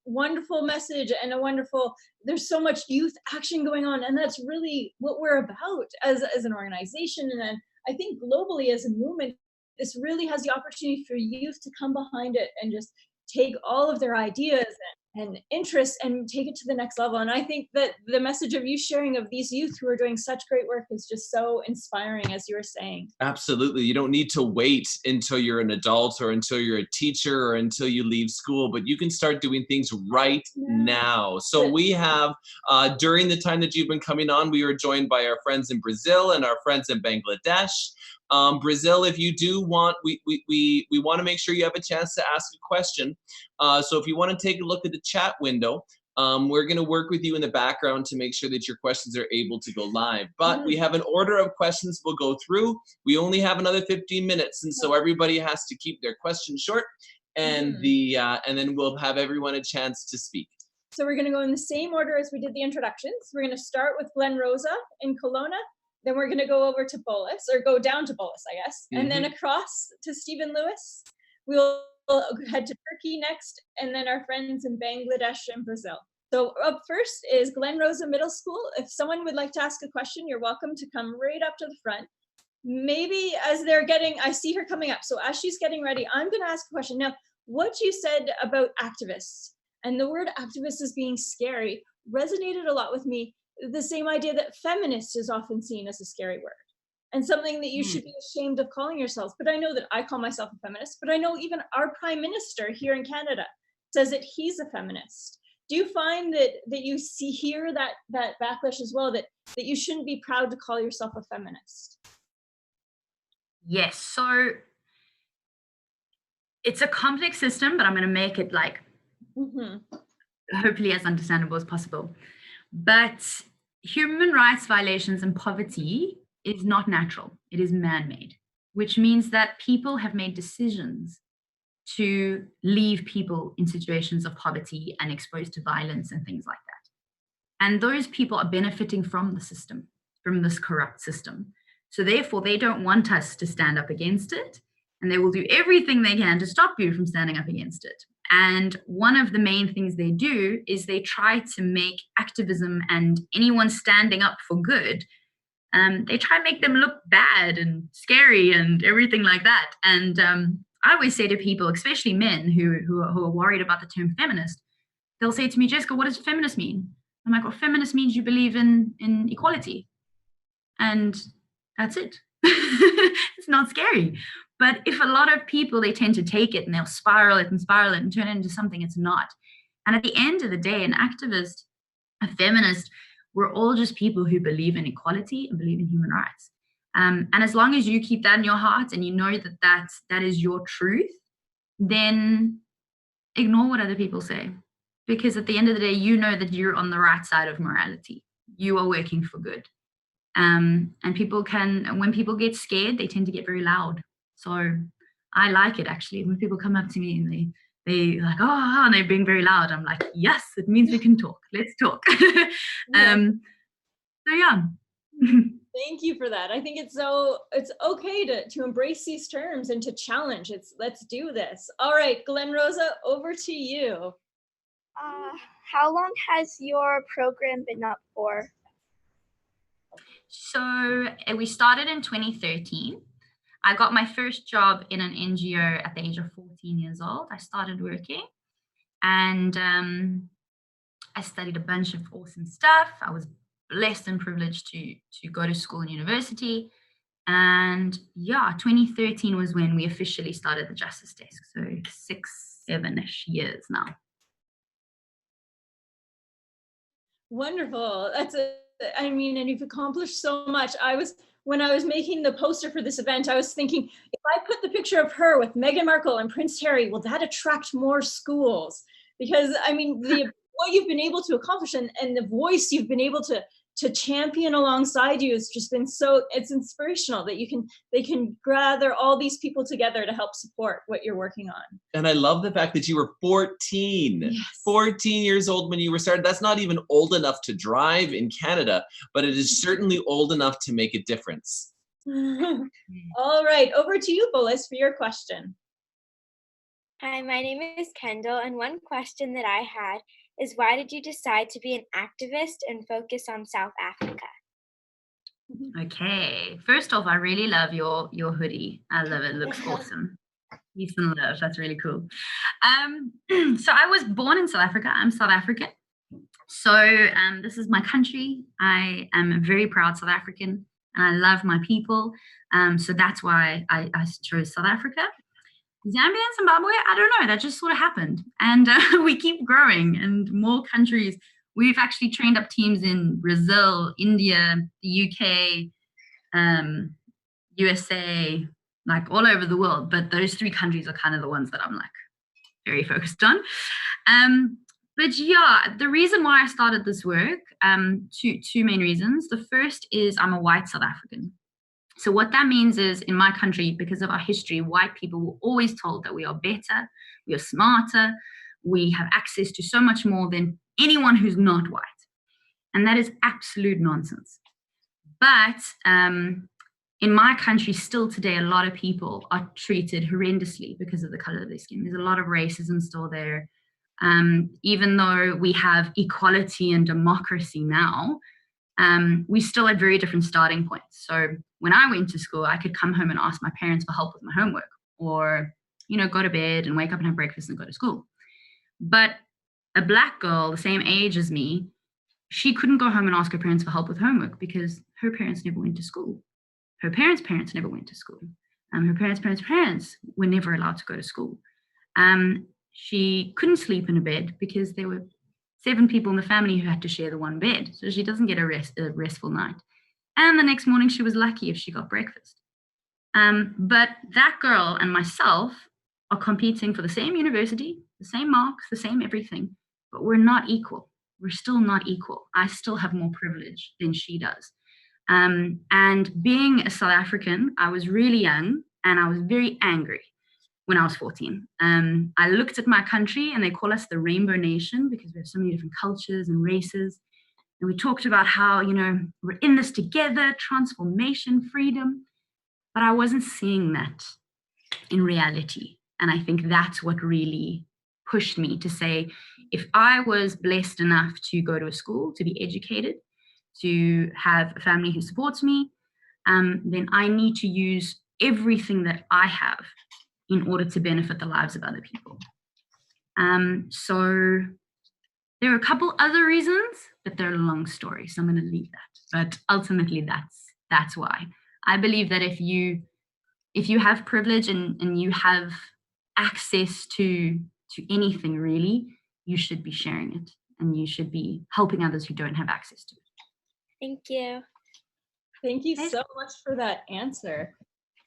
wonderful message and a wonderful, there's so much youth action going on. And that's really what we're about as an organization. And then I think globally as a movement, this really has the opportunity for youth to come behind it and just take all of their ideas and interests and take it to the next level. And I think that the message of you sharing of these youth who are doing such great work is just so inspiring, as you were saying. Absolutely. You don't need to wait until you're an adult or until you're a teacher or until you leave school, but you can start doing things right now. So we have, during the time that you've been coming on, we were joined by our friends in Brazil and our friends in Bangladesh. Brazil, if you do want, we want to make sure you have a chance to ask a question. So if you want to take a look at the chat window, we're going to work with you in the background to make sure that your questions are able to go live. But we have an order of questions we'll go through. We only have another 15 minutes, and so everybody has to keep their questions short, and and then we'll have everyone a chance to speak. So we're going to go in the same order as we did the introductions. We're going to start with Glen Rosa in Kelowna. Then we're going to go over to Bullis, or go down to Bullis, I guess, and then across to Stephen Lewis. We'll head to Turkey next, and then our friends in Bangladesh and Brazil. So up first is Glen Rosa Middle School. If someone would like to ask a question, you're welcome to come right up to the front. Maybe as they're getting, I see her coming up. So as she's getting ready, I'm going to ask a question. Now, what you said about activists, and the word activist as being scary, resonated a lot with me. The same idea that feminist is often seen as a scary word and something that you should be ashamed of calling yourselves. But I know that I call myself a feminist, but I know even our prime minister here in Canada says that he's a feminist. Do you find that you hear that backlash as well, that you shouldn't be proud to call yourself a feminist? Yes, so it's a complex system, but I'm going to make it like hopefully as understandable as possible. But human rights violations and poverty is not natural. It is man-made, which means that people have made decisions to leave people in situations of poverty and exposed to violence and things like that. And those people are benefiting from the system, from this corrupt system. So therefore, they don't want us to stand up against it, and they will do everything they can to stop you from standing up against it. And one of the main things they do is they try to make activism and anyone standing up for good, they try and make them look bad and scary and everything like that. And I always say to people, especially men who are worried about the term feminist, they'll say to me, Jessica, what does feminist mean? I'm like, well, feminist means you believe in equality. And that's it. It's not scary. But if a lot of people, they tend to take it and they'll spiral it and turn it into something it's not. And at the end of the day, an activist, a feminist, we're all just people who believe in equality and believe in human rights. And as long as you keep that in your heart and you know that is your truth, then ignore what other people say. Because at the end of the day, you know that you're on the right side of morality. You are working for good. And when people get scared, they tend to get very loud. So I like it, actually. When people come up to me and they like, oh, and they're being very loud, I'm like, yes, it means we can talk. Let's talk. So yeah. Thank you for that. I think it's okay to embrace these terms and to challenge. Let's do this. All right, Glen Rosa, over to you. How long has your program been up for? So we started in 2013. I got my first job in an NGO at the age of 14 years old. I started working and I studied a bunch of awesome stuff. I was blessed and privileged to go to school and university. And yeah, 2013 was when we officially started the Justice Desk. So 6-7-ish years now. Wonderful. And you've accomplished so much. When I was making the poster for this event, I was thinking, if I put the picture of her with Meghan Markle and Prince Harry, will that attract more schools? Because what you've been able to accomplish and the voice you've been able to champion alongside you has just been it's inspirational that they can gather all these people together to help support what you're working on. And I love the fact that you were 14. Yes. 14 years old when you were started. That's not even old enough to drive in Canada, but it is certainly old enough to make a difference. All right, over to you, Bolis, for your question. Hi, my name is Kendall, and one question that I had is, why did you decide to be an activist and focus on South Africa? Okay, first off, I really love your hoodie. I love it. It looks awesome. Peace and love. That's really cool. So I was born in South Africa. I'm South African. So this is my country. I am a very proud South African and I love my people. So that's why I chose South Africa. Zambia and Zimbabwe, I don't know, that just sort of happened. And we keep growing and more countries. We've actually trained up teams in Brazil, India, the UK, USA, like all over the world. But those 3 countries are kind of the ones that I'm like very focused on. But yeah, the reason why I started this work, two main reasons. The first is I'm a white South African. So what that means is in my country, because of our history, white people were always told that we are better, we are smarter, we have access to so much more than anyone who's not white. And that is absolute nonsense. But in my country, still today, a lot of people are treated horrendously because of the color of their skin. There's a lot of racism still there. Even though we have equality and democracy now, we still had very different starting points. So when I went to school, I could come home and ask my parents for help with my homework, or, go to bed and wake up and have breakfast and go to school. But a Black girl the same age as me, she couldn't go home and ask her parents for help with homework because her parents never went to school. Her parents' parents never went to school. Her parents' were never allowed to go to school. She couldn't sleep in a bed because there were 7 people in the family who had to share the one bed. So she doesn't get a restful night. And the next morning she was lucky if she got breakfast. But that girl and myself are competing for the same university, the same marks, the same everything, but we're not equal. We're still not equal. I still have more privilege than she does. And being a South African, I was really young and I was very angry when I was 14. I looked at my country and they call us the Rainbow Nation because we have so many different cultures and races. And we talked about how, we're in this together, transformation, freedom. But I wasn't seeing that in reality. And I think that's what really pushed me to say, if I was blessed enough to go to a school, to be educated, to have a family who supports me, then I need to use everything that I have in order to benefit the lives of other people. So there are a couple other reasons, but they're a long story, so I'm going to leave that. But ultimately, that's why I believe that if you have privilege and you have access to anything really, you should be sharing it and you should be helping others who don't have access to it. Thank you. Thank you so much for that answer.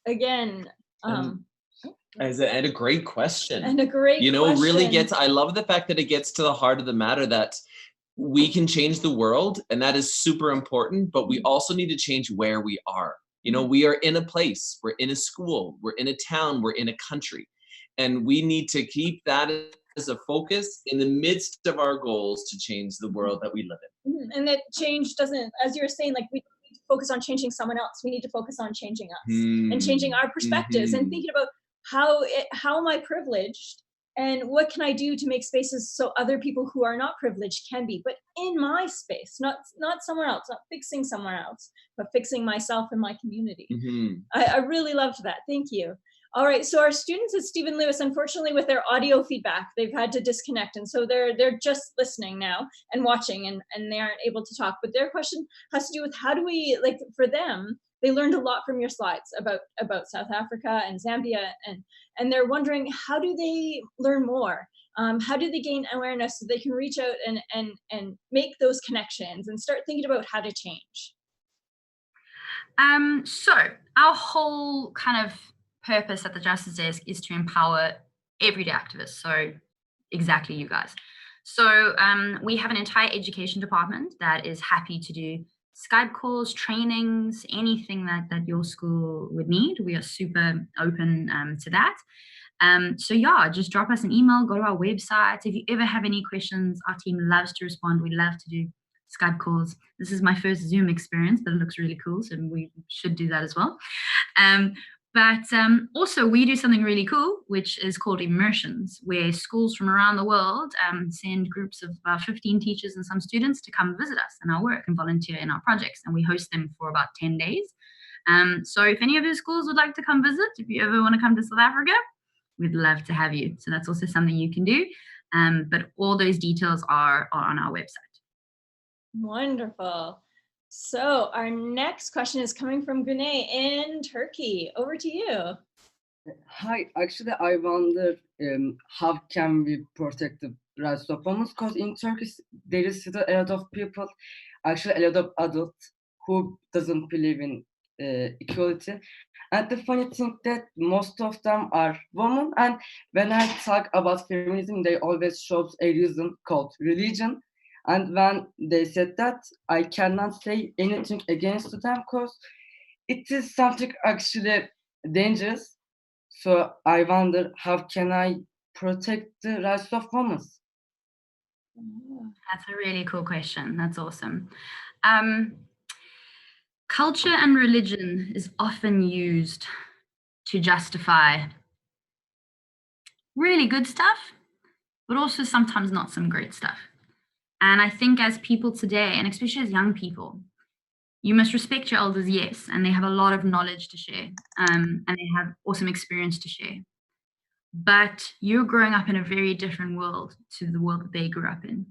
Again, and a great question. And a great really question. I love the fact that it gets to the heart of the matter, that we can change the world, and that is super important, but we also need to change where we are. We are in a place, we're in a school, we're in a town, we're in a country, and we need to keep that as a focus in the midst of our goals to change the world that we live in. And that change doesn't, as you were saying, like, we don't need to focus on changing someone else. We need to focus on changing us and changing our perspectives and thinking about how am I privileged and what can I do to make spaces so other people who are not privileged can be, but in my space, not somewhere else, not fixing somewhere else, but fixing myself and my community. I really loved that. Thank you. All right, so our students at Stephen Lewis, unfortunately with their audio feedback, they've had to disconnect, and so they're just listening now and watching, and they aren't able to talk. But their question has to do with how do we, like, for them, they learned a lot from your slides about South Africa and Zambia, and they're wondering, how do they learn more? How do they gain awareness so they can reach out and make those connections and start thinking about how to change? So our whole kind of purpose at the Justice Desk is to empower everyday activists. So exactly you guys. So we have an entire education department that is happy to do Skype calls, trainings, anything that your school would need. We are super open to that. So yeah, just drop us an email, go to our website. If you ever have any questions, our team loves to respond. We love to do Skype calls. This is my first Zoom experience, but it looks really cool, so we should do that as well. But also we do something really cool, which is called immersions, where schools from around the world send groups of about 15 teachers and some students to come visit us in our work and volunteer in our projects. And we host them for about 10 days. So if any of your schools would like to come visit, if you ever want to come to South Africa, we'd love to have you. So that's also something you can do. But all those details are on our website. Wonderful. So our next question is coming from Güney in Turkey. Over to you. Hi, actually, I wonder how can we protect the rights of women? Because in Turkey, there is still a lot of people, actually a lot of adults who doesn't believe in equality. And the funny thing that most of them are women. And when I talk about feminism, they always show a reason called religion. And when they said that, I cannot say anything against them because it is something actually dangerous. So I wonder, how can I protect the rights of women? That's a really cool question. That's awesome. Culture and religion is often used to justify really good stuff, but also sometimes not some great stuff. And I think as people today, and especially as young people, you must respect your elders, yes, and they have a lot of knowledge to share, and they have awesome experience to share. But you're growing up in a very different world to the world that they grew up in.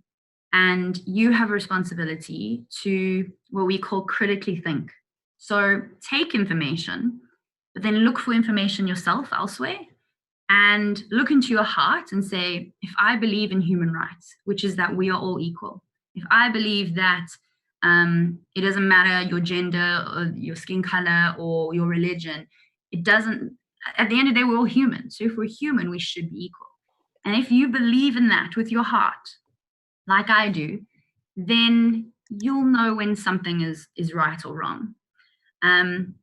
And you have a responsibility to what we call critically think. So take information, but then look for information yourself elsewhere, and look into your heart and say, if I believe in human rights, which is that we are all equal, if I believe that it doesn't matter your gender or your skin color or your religion, it doesn't, at the end of the day, we're all human. So if we're human, we should be equal. And if you believe in that with your heart, like I do, then you'll know when something is right or wrong.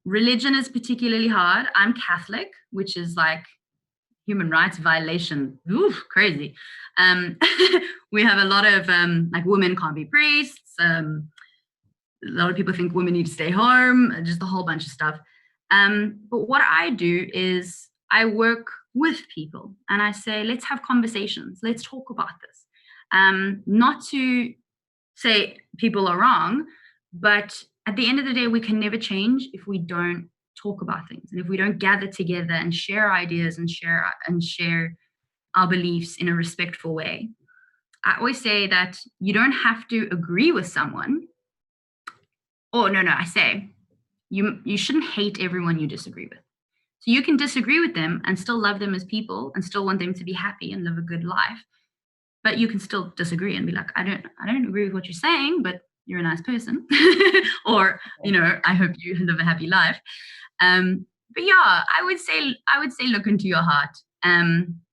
Religion is particularly hard. I'm Catholic, which is like human rights violation. Oof, crazy. We have a lot of like women can't be priests. A lot of people think women need to stay home, just a whole bunch of stuff. But what I do is I work with people and I say, let's have conversations. Let's talk about this. Not to say people are wrong, but at the end of the day, we can never change if we don't talk about things, and if we don't gather together and share ideas and share our beliefs in a respectful way. I always say that you don't have to agree with someone. I say you shouldn't hate everyone you disagree with. So you can disagree with them and still love them as people and still want them to be happy and live a good life. But you can still disagree and be like, I don't agree with what you're saying, but you're a nice person. Or, I hope you live a happy life. But yeah, I would say look into your heart.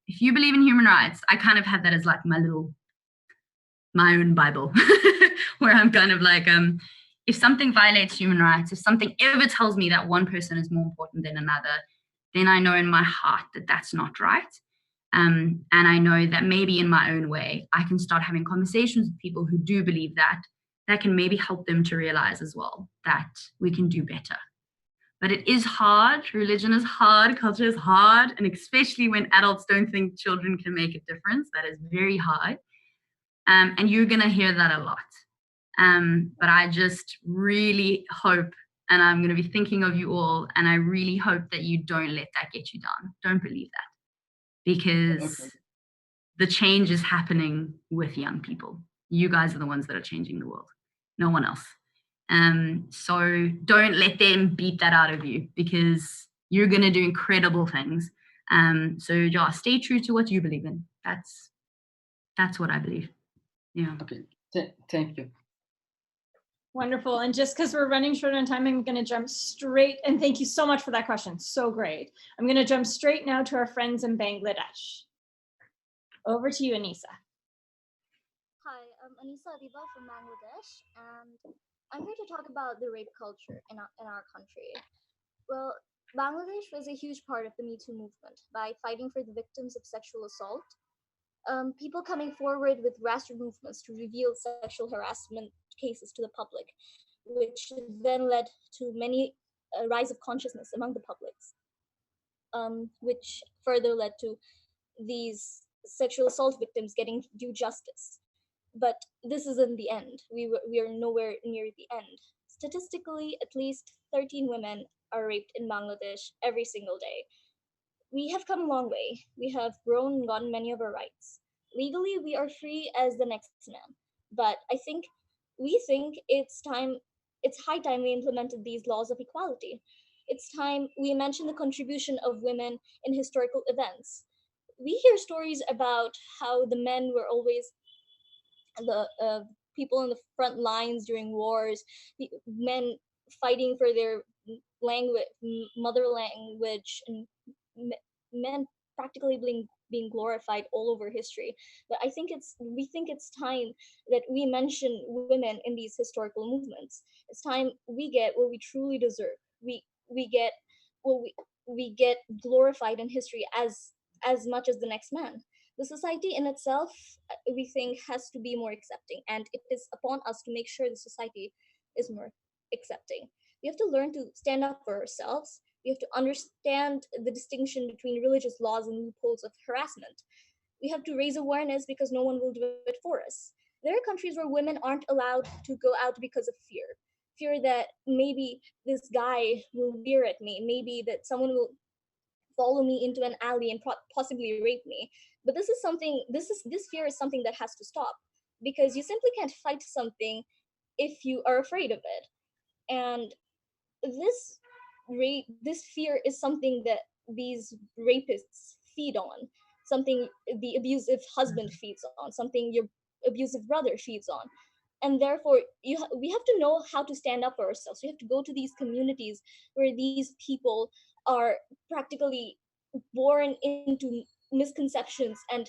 If you believe in human rights, I kind of have that as like my own Bible, where I'm kind of like, if something violates human rights, if something ever tells me that one person is more important than another, then I know in my heart that that's not right. And I know that maybe in my own way, I can start having conversations with people who do believe that can maybe help them to realize as well that we can do better. But it is hard. Religion is hard. Culture is hard. And especially when adults don't think children can make a difference, that is very hard. And you're going to hear that a lot. But I just really hope, and I'm going to be thinking of you all, and I really hope that you don't let that get you down. Don't believe that. Because the change is happening with young people. You guys are the ones that are changing the world. No one else. So don't let them beat that out of you, because you're going to do incredible things. So yeah, stay true to what you believe in. That's what I believe. Yeah. Okay. Thank you. Wonderful. And just because we're running short on time, I'm going to jump straight, and thank you so much for that question. So great. I'm going to jump straight now to our friends in Bangladesh. Over to you, Anisa. Hi, I'm Anisa Adiba from Bangladesh, and I'm here to talk about the rape culture in our country. Well, Bangladesh was a huge part of the Me Too movement by fighting for the victims of sexual assault. People coming forward with grassroots movements to reveal sexual harassment cases to the public, which then led to many rise of consciousness among the publics, which further led to these sexual assault victims getting due justice. But this isn't the end. We are nowhere near the end. Statistically, at least 13 women are raped in Bangladesh every single day. We have come a long way. We have grown and gotten many of our rights. Legally, we are free as the next man. But we think it's high time we implemented these laws of equality. It's time we mention the contribution of women in historical events. We hear stories about how the men were always the people in the front lines during wars, men fighting for their mother language, and men practically being glorified all over history. But we think it's time that we mention women in these historical movements. It's time we get what we truly deserve. We get glorified in history as much as the next man. The society in itself, we think, has to be more accepting, and it is upon us to make sure the society is more accepting. We have to learn to stand up for ourselves. We have to understand the distinction between religious laws and loopholes of harassment. We have to raise awareness because no one will do it for us. There are countries where women aren't allowed to go out because of fear that maybe this guy will veer at me, maybe that someone will follow me into an alley and possibly rape me. But this fear is something that has to stop, because you simply can't fight something if you are afraid of it. And this fear is something that these rapists feed on, something the abusive husband feeds on, something your abusive brother feeds on. And therefore, we have to know how to stand up for ourselves. We have to go to these communities where these people are practically born into misconceptions and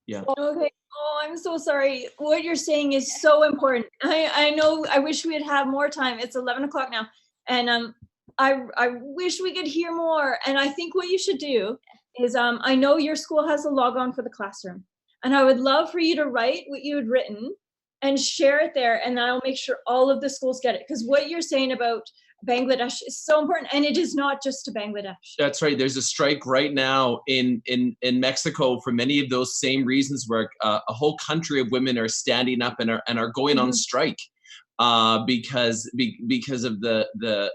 yeah. Okay. Oh, I'm so sorry. What you're saying is so important. I know. I wish we'd have more time. It's 11 o'clock now, and I wish we could hear more. And I think what you should do is I know your school has a logon for the classroom, and I would love for you to write what you had written and share it there, and I'll make sure all of the schools get it, because what you're saying about Bangladesh is so important, and it is not just to Bangladesh. That's right. There's a strike right now in Mexico for many of those same reasons, where a whole country of women are standing up and are going on strike because of the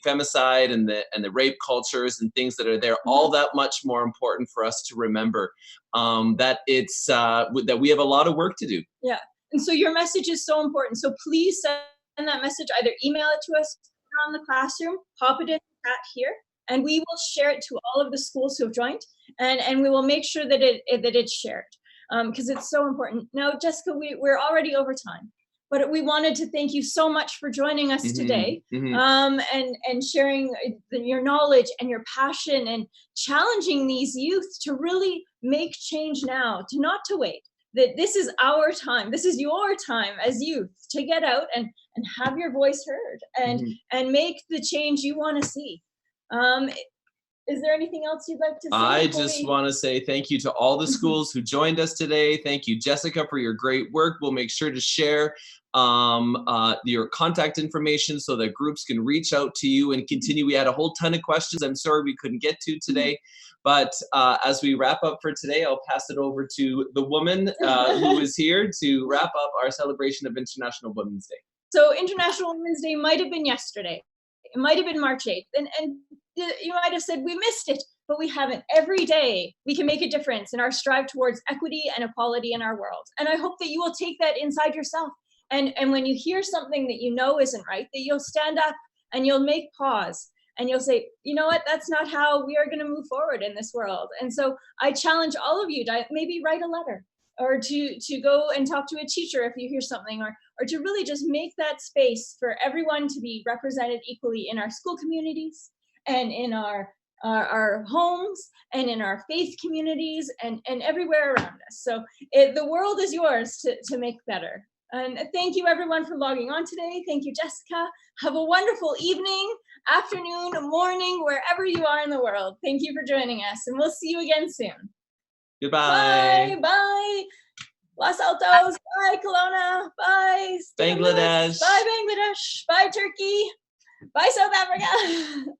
femicide and the rape cultures and things that are there. All that much more important for us to remember that it's that we have a lot of work to do. Yeah, and so your message is so important. So please send that message. Either email it to us, on the classroom, pop it in the chat here, and we will share it to all of the schools who have joined, and we will make sure that it's shared, because it's so important. Now, Jessica, we're already over time, but we wanted to thank you so much for joining us today, and sharing your knowledge and your passion and challenging these youth to really make change now, not to wait. That this is our time, this is your time as youth to get out and have your voice heard and make the change you want to see. Is there anything else you'd like to say? I just want to say thank you to all the schools who joined us today. Thank you, Jessica, for your great work. We'll make sure to share your contact information so that groups can reach out to you and continue. We had a whole ton of questions I'm sorry we couldn't get to today. But as we wrap up for today, I'll pass it over to the woman who is here to wrap up our celebration of International Women's Day. So International Women's Day might have been yesterday. It might have been March 8th. And you might have said, we missed it, but we haven't. Every day we can make a difference in our strive towards equity and equality in our world. And I hope that you will take that inside yourself. And when you hear something that you know isn't right, that you'll stand up and you'll make pause. And you'll say, you know what, that's not how we are going to move forward in this world. And so I challenge all of you to maybe write a letter, or to go and talk to a teacher if you hear something, or to really just make that space for everyone to be represented equally in our school communities and in our homes and in our faith communities and everywhere around us. So the world is yours to make better. And thank you everyone for logging on today. Thank you, Jessica. Have a wonderful evening, afternoon, morning, wherever you are in the world. Thank you for joining us, and we'll see you again soon. Goodbye. Bye. Bye. Los Altos. Bye, Kelowna. Bye. Bangladesh. Bye, Bangladesh. Bye, Turkey. Bye, South Africa.